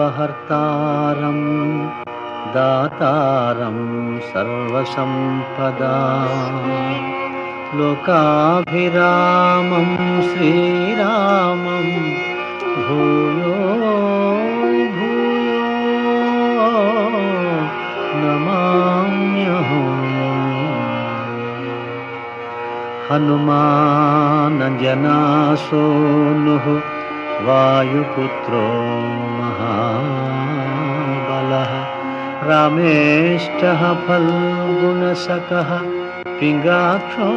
ఆపదామపహర్తారం దాతారం సర్వసంపదా లోకాభిరామం శ్రీరామం భూయో భూయో నమామ్యహం. హనుమానంజనాసూనుః వాయుపుత్రో మహాబలః రామేష్టః ఫల్గుణసఖః పింగాక్షో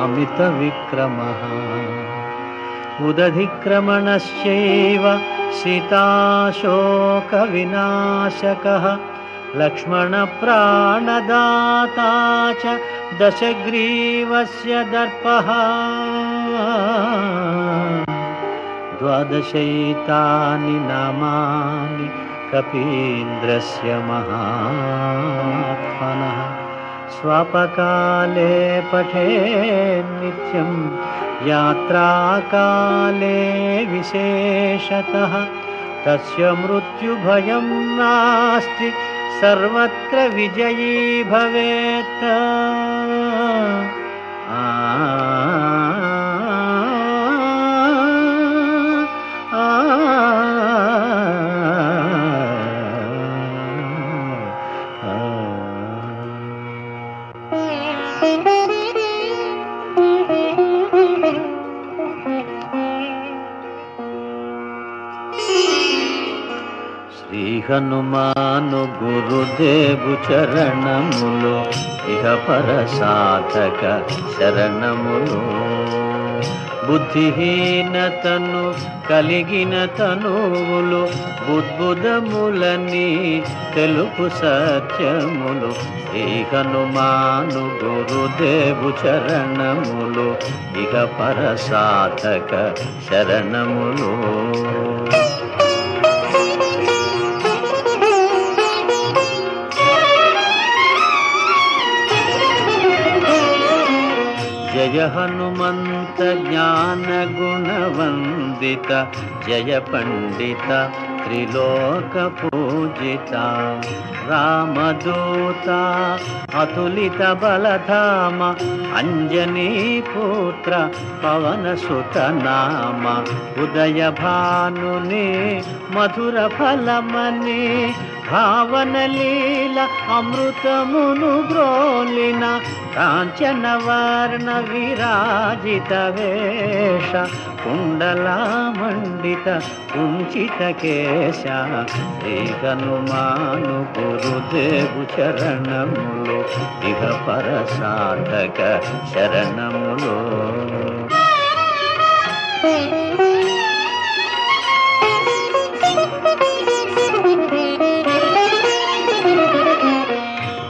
అమితవిక్రమః ఉదధిక్రమణశ్చైవ సీతాశోకవినాశకః లక్ష్మణప్రాణదాతా చ దశగ్రీవస్య దర్పః ద్వాదశైతాని నామాని కపీంద్రస్య మహాత్మనః స్వపకాలే పఠేన్నిత్యం యాత్రాకాలే విశేషతః తస్య మృత్యుభయం నాస్తి సర్వత్ర విజయీ భవేత్. శ్రీ హనుమాను గురుదేవు చరణములు ఇహ పర సాధక శరణములు. బుద్ధిహీనతను కలిగిన తనువులు బుద్బుదములని తెలుపు సత్యములు. శ్రీ హనుమాను గురుదేవు చరణములు ఇహ పర సాధక శరణములు. జయ హనుమంత జ్ఞాన గుణవందిత జయ పండిత త్రిలోక పూజిత రామదూత అతులిత బలధామ అంజనీ పుత్ర పవన సుత నామ ఉదయ భానుని మధుర ఫలమని భావన లీల అమృతమును గ్రోలిన కాంచన వర్ణ విరాజిత వేష కుండలామండిత కుంచిత కేశ. శ్రీ హనుమాను గురుదేవు చరణములు ఇహ పర సాధక శరణములు.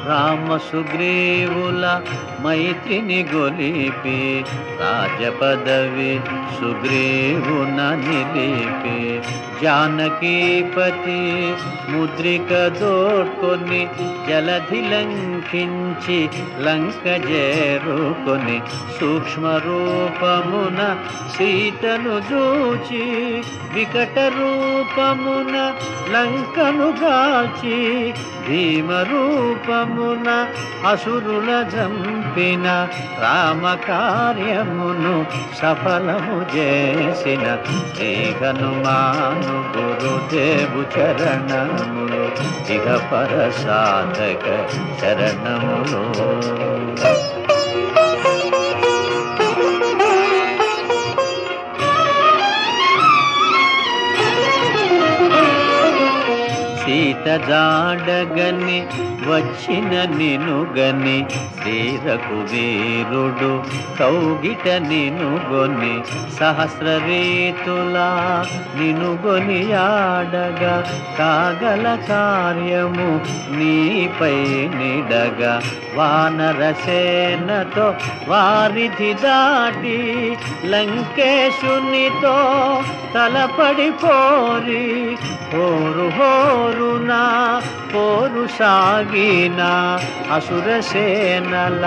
రామ సుగ్రీవుల మైత్రిని గొలిపి రాజపదవి సుగ్రీవున నిలిపి జానకీపతి ముద్రిక దోడ్కొని జలధి లంఘించి లంక చేరుకొని సూక్ష్మ రూపమున సీతను చూచి వికట రూపమున లంకను గాల్చి భీమ రూపమున అసురుల జంపిన రామ కార్యమును సఫలము చేసిన శ్రీ హనుమాను గురుదేవు చరణములు ఇహ పర సాధక శరణములు. సీత జాడగని వచ్చిన నినుగని శ్రీ రఘువీరుడు కౌగిట నినుగొని సహస్ర రీతులా నినుగొని ఆడగా కాగల కార్యము నీపై నిడగా వానరసేనతో వారిధి దాటి లంకేశునితో తలపడి పోరి హోరు హోరు పోరున పోరు సాగిన అసురసేనల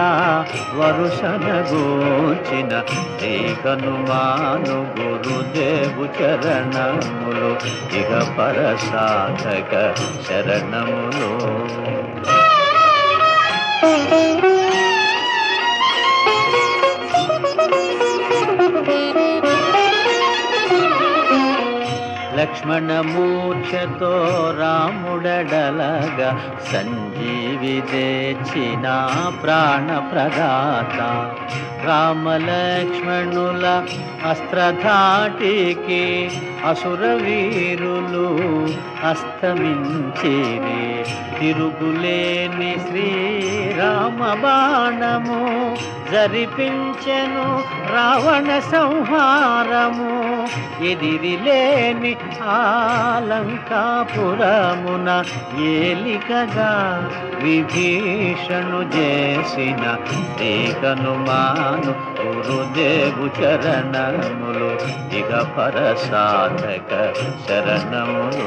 వరుసనగూర్చిన శ్రీ హనుమాను గురుదేవు చరణములు ఇహ పరసాధక శరణములు. లక్ష్మణమూర్ఛతో రాముడడలగా సంజీవి తెచ్చిన ప్రాణప్రదాత రామలక్ష్మణుల అస్త్రధాటికి అసురవీరులు అస్తమించిరి. తిరుగులేని శ్రీరామ బాణము జరిపించెను రావణ సంహారము. ఎదిరిలేని ఆలంకాపురమున ఏలికగా విభీషణు చేసిన శ్రీ హనుమాను గురుదేవు చరణములు ఇక పరసాధక శరణములు.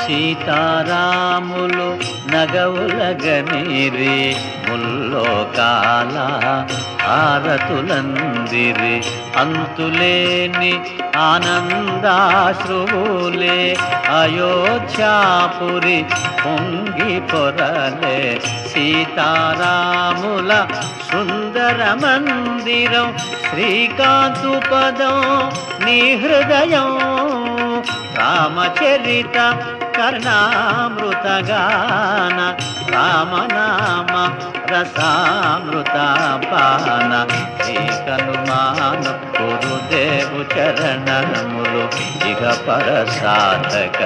సీతారాములు నగవులగనిరి ముల్లోకాల ఆరతులందిరి. అంతులేని ఆనందాశ్రువులే అయోధ్యాపురి పొంగి పొరలే. సీతారాముల సుందర మందిరం శ్రీకాంతు పదం నీ హృదయం. రామచరిత కర్ణామృతగాన రామనామ రసామృత పాన శ్రీ హనుమాను గురుదేవు చరణములు ఇహ పరసాధక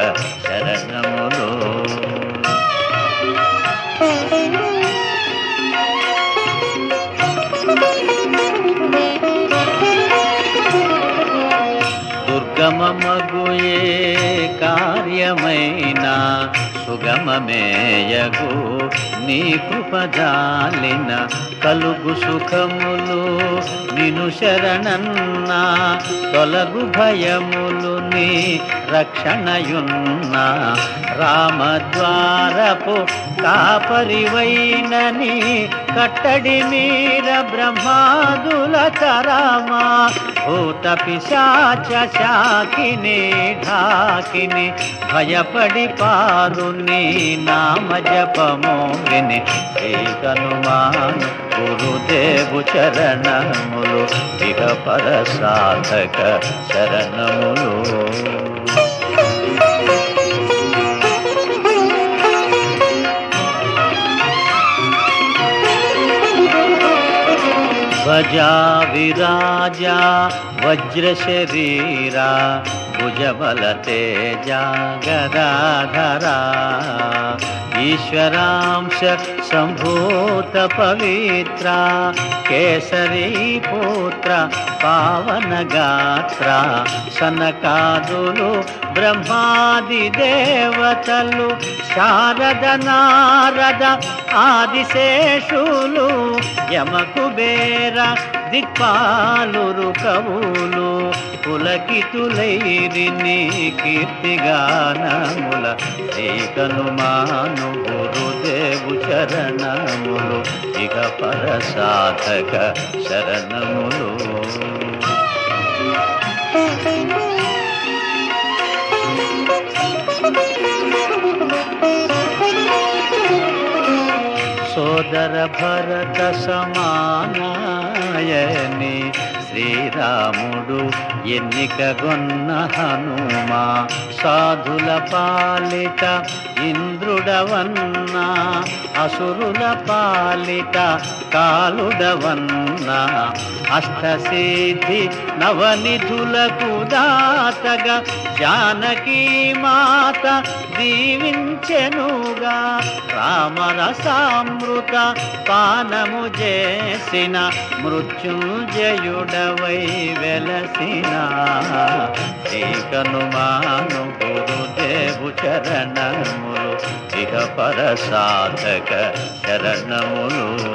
శరణములు. దుర్గమమగుయే కార్యమైన సుగమమేయగు నీ కృపజాలిన కలుగు సుఖములు నిను శరణన్న తొలగు భయములు నీ రక్షణయున్న. రామద్వారపు కాపరివైనని కట్టడి మీర బ్రహ్మాదుల తరమా. భూత పిశాచ శాకిని ఢాకిని భయపడి పారు నీ నామ జపము విని శ్రీ హనుమాను గురుదేవు చరణములు ఇహ పరసాధక శరణములు. ధ్వజా విరాజా వజ్ర శరీరా భుజబల తేజ గదాధరా. ఈశ్వరాంశ సంభూత పవిత్ర కేసరీ పుత్ర పావన గాత్ర. సనకాదులు బ్రహ్మాది దేవతలు శారద నారద ఆదిశేషులు యమకుబేర దిక్పాలురు కవులు పులకితులైరి నీ కీర్తిగానముల. శ్రీ హనుమాను గురుదేవు చరణములు ఇక పరసాధక శరణములు. సోదర భరత సమానాయని శ్రీరాముడు ఎన్నికగొన్న హనుమా. సాధుల పాలిట ఇంద్రుడవన్నా అసురుల పాలిట కాలుడవన్నా. అష్టసిద్ధి నవనిధులకు దాతగా జానకీ మాత దీవించెనుగా. రామరసామృత పానము చేసిన మృత్యుంజయుడవై వెలసిన. శ్రీ హనుమాను గురుదేవు చరణములు ఇహ పర సాధక శరణములు.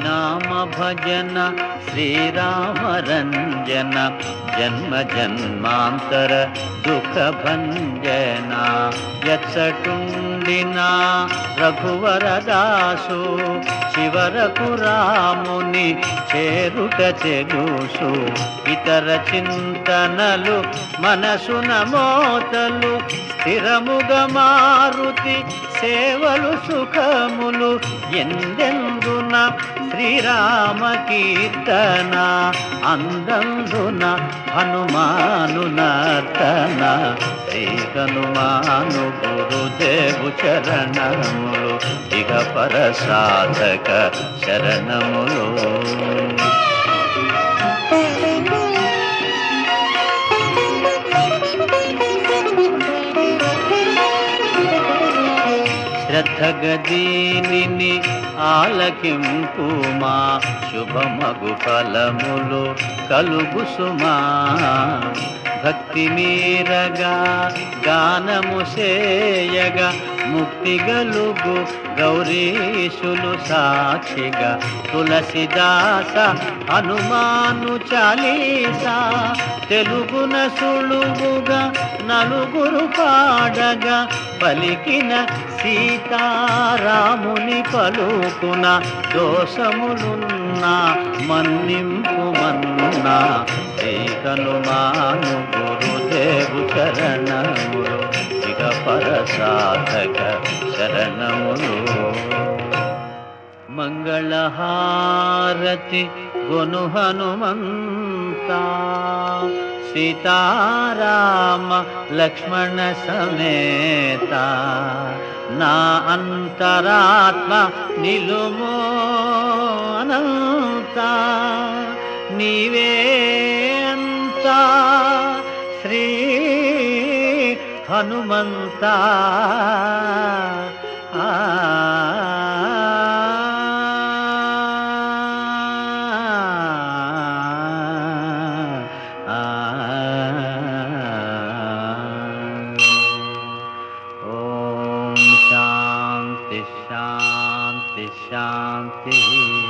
నామ భజన శ్రీరామ రంజన జన్మ జన్మాంతర దుఃఖ భంజన. ఎచ్చటుండిన రఘువరదాసు చివరకు రాముని చేరుట చెగుసు. ఇతర చింతనలు మనసున మోతలు స్థిరముగ మారుతి సేవలు సుఖములు. ఎందెందున శ్రీరామ కీర్తన అందందున హనుమాను నర్తన. శ్రీ హనుమాను గురుదేవు చరణములు ఇక పర సాధక శరణములు. శ్రద్ధగదీనిని ఆలకింపుమా శుభమగు ఫలములు కలుగు సుమా. భక్తి మీరగా గానము సేయగా ముక్తి గలుగు గౌరీశులు సాక్షిగా. తులసిదాస హనుమాను చాలీసా తెలుగున సులువుగా నలుగురు పాడగా. పలికిన సీతారాముని పలుకున దోషములున్నా మన్నింపు మన్నా. శ్రీ హనుమాను గురుదేవు చరణములు ఇక పర సాధక శరణములు. మంగళహారతి గొను హనుమంతా సీతారామ లక్ష్మణ సమేత. నా అంతరాత్మ నిలుమో అనంత. నీవే అంతా శ్రీ హనుమంత. శాంతి శాంతి శాంతి.